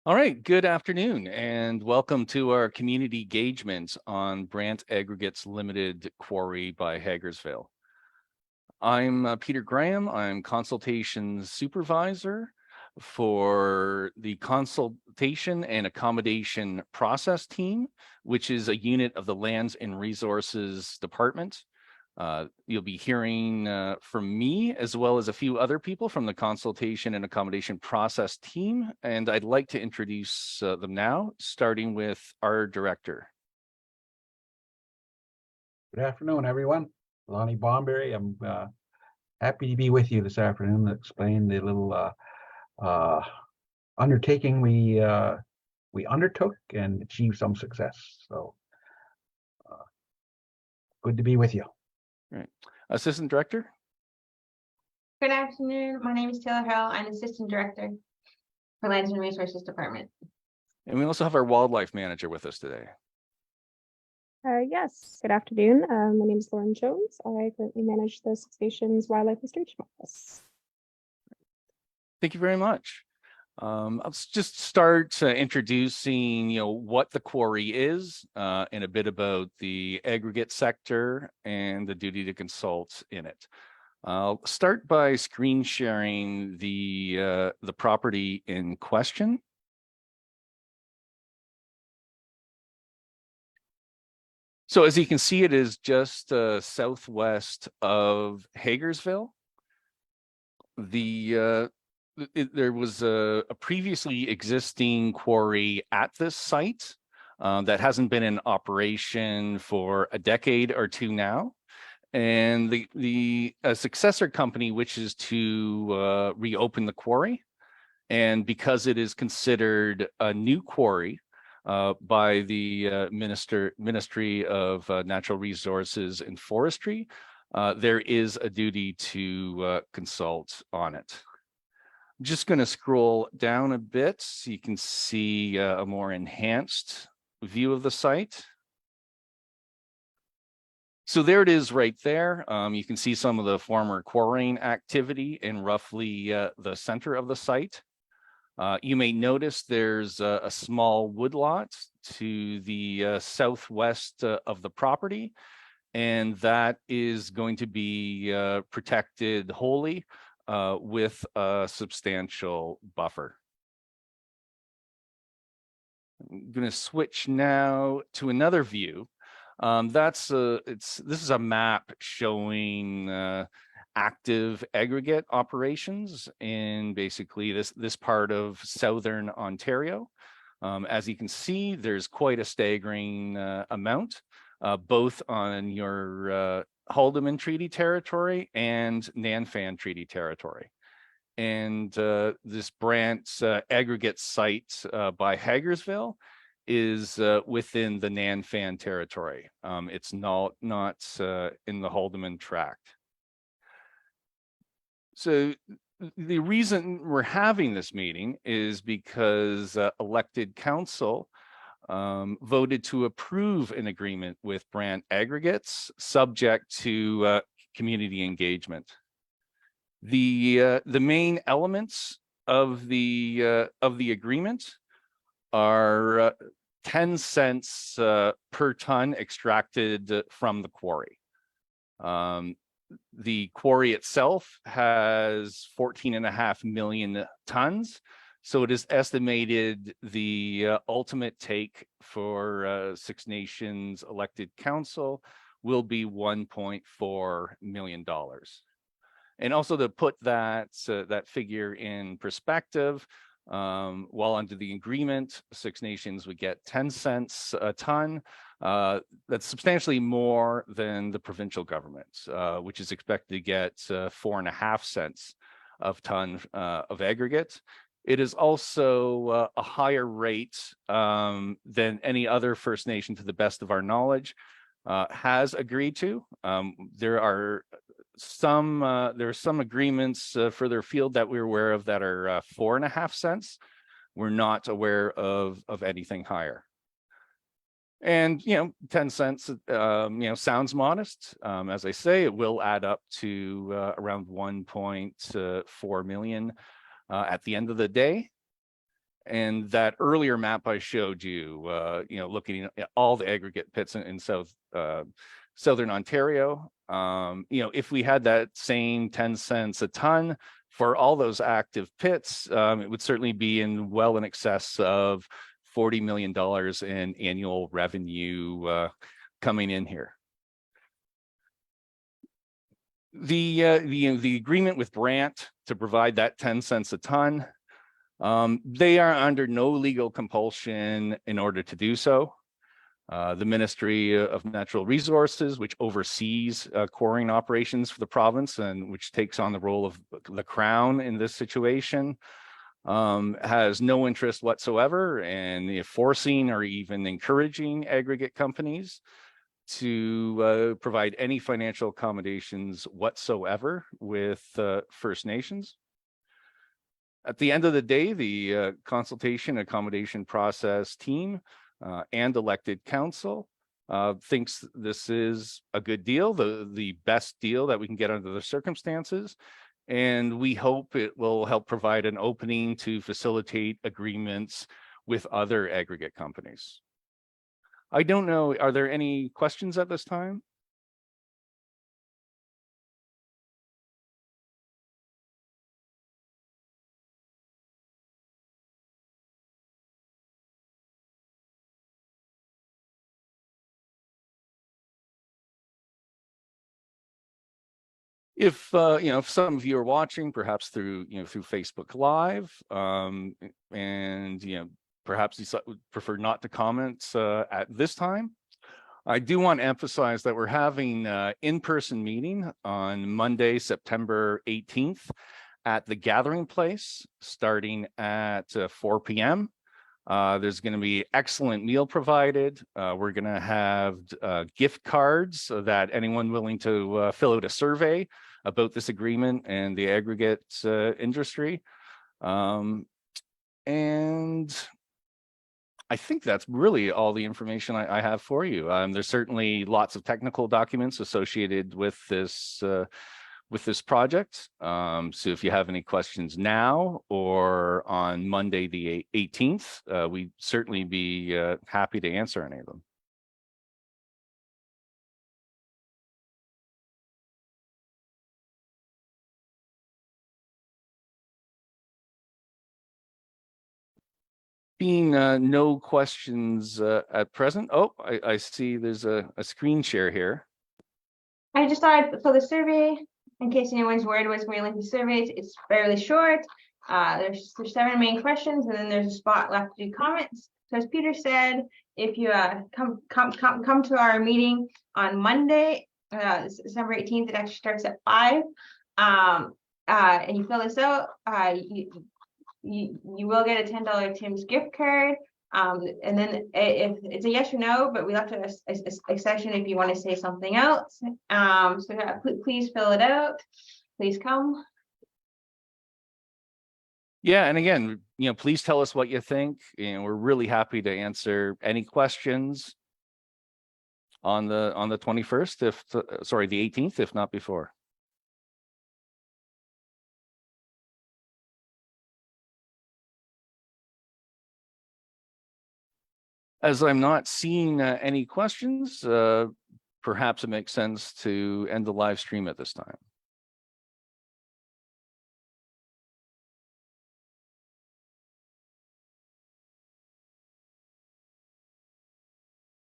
All right, good afternoon and welcome to our community engagement on Brant Aggregates Limited Quarry by Hagersville. I'm Peter Graham. I'm consultation supervisor for the consultation and accommodation process team, which is a unit of the Lands and Resources Department. You'll be hearing from me as well as a few other people from the consultation and accommodation process team. And I'd like to introduce them now, starting with our director. Good afternoon, everyone. Lonnie Bomberry. I'm happy to be with you this afternoon to explain the little undertaking we undertook and achieved some success. So good to be with you. Right. Assistant Director. Good afternoon. My name is Taylor Harrell. I'm Assistant Director for Lands and Resources Department. And we also have our Wildlife Manager with us today. Yes, good afternoon. My name is Lauren Jones. I currently manage the Six Nations Wildlife Restoration Office. Thank you very much. I'll just start introducing, what the quarry is and a bit about the aggregate sector and the duty to consult in it. I'll start by screen sharing the property in question. So as you can see, it is just southwest of Hagersville. There was a previously existing quarry at this site that hasn't been in operation for a decade or two now. And the successor company wishes to reopen the quarry. And because it is considered a new quarry by the Ministry of Natural Resources and Forestry, there is a duty to consult on it. I'm just going to scroll down a bit so you can see a more enhanced view of the site. So there it is right there. You can see some of the former quarrying activity in roughly the center of the site. You may notice there's a small woodlot to the southwest of the property, and that is going to be protected wholly with a substantial buffer. I'm going to switch now to another view. This is a map showing active aggregate operations in basically this part of southern Ontario. As you can see, there's quite a staggering amount, both on your Haldeman Treaty Territory and Nanfan Treaty Territory. And this Brant aggregate site by Hagersville is within the Nanfan territory. It's not in the Haldeman tract. So the reason we're having this meeting is because elected council voted to approve an agreement with Brant Aggregates subject to community engagement. The main elements of the agreement are 10 cents per ton extracted from the quarry. The quarry itself has 14.5 million tons. So it is estimated the ultimate take for Six Nations elected council will be $1.4 million. And also to put that figure in perspective, while under the agreement, Six Nations would get 10 cents a ton. That's substantially more than the provincial government, which is expected to get 4.5 cents of ton of aggregate. It is also a higher rate than any other First Nation, to the best of our knowledge, has agreed to. There are some agreements further afield that we're aware of that are 4.5 cents. We're not aware of anything higher. And 10 cents sounds modest. As I say, it will add up to around 1.4 million at the end of the day. And that earlier map I showed you, looking at all the aggregate pits in southern Ontario, if we had that same 10 cents a ton for all those active pits, it would certainly be well in excess of $40 million in annual revenue coming in here. The agreement with Brant to provide that 10 cents a ton, they are under no legal compulsion in order to do so. The Ministry of Natural Resources, which oversees quarrying operations for the province and which takes on the role of the Crown in this situation, has no interest whatsoever in forcing or even encouraging aggregate companies to provide any financial accommodations whatsoever with First Nations. At the end of the day, the consultation accommodation process team and elected council thinks this is a good deal, the best deal that we can get under the circumstances. And we hope it will help provide an opening to facilitate agreements with other aggregate companies. I don't know, are there any questions at this time? If some of you are watching, perhaps through Facebook Live, and perhaps you would prefer not to comment at this time, I do want to emphasize that we're having an in-person meeting on Monday, September 18th at the Gathering Place, starting at 4 p.m. There's going to be excellent meal provided. We're going to have gift cards so that anyone willing to fill out a survey about this agreement and the aggregate industry. And I think that's really all the information I have for you. There's certainly lots of technical documents associated with this project. So if you have any questions now or on Monday the 18th, we'd certainly be happy to answer any of them. Being no questions at present. Oh, I see there's a screen share here. I just thought, so the survey, in case anyone's worried about some lengthy surveys, it's fairly short. There's 7 main questions, and then there's a spot left to do comments. So as Peter said, if you come to our meeting on Monday, December 18th, it actually starts at 5. And you fill this out, you will get a $10 Tim's gift card. And then if it's a yes or no, but we left a section if you want to say something else. So please fill it out. Please come. Yeah, and again, please tell us what you think. We're really happy to answer any questions on the 21st, the 18th, if not before. As I'm not seeing any questions, perhaps it makes sense to end the live stream at this time.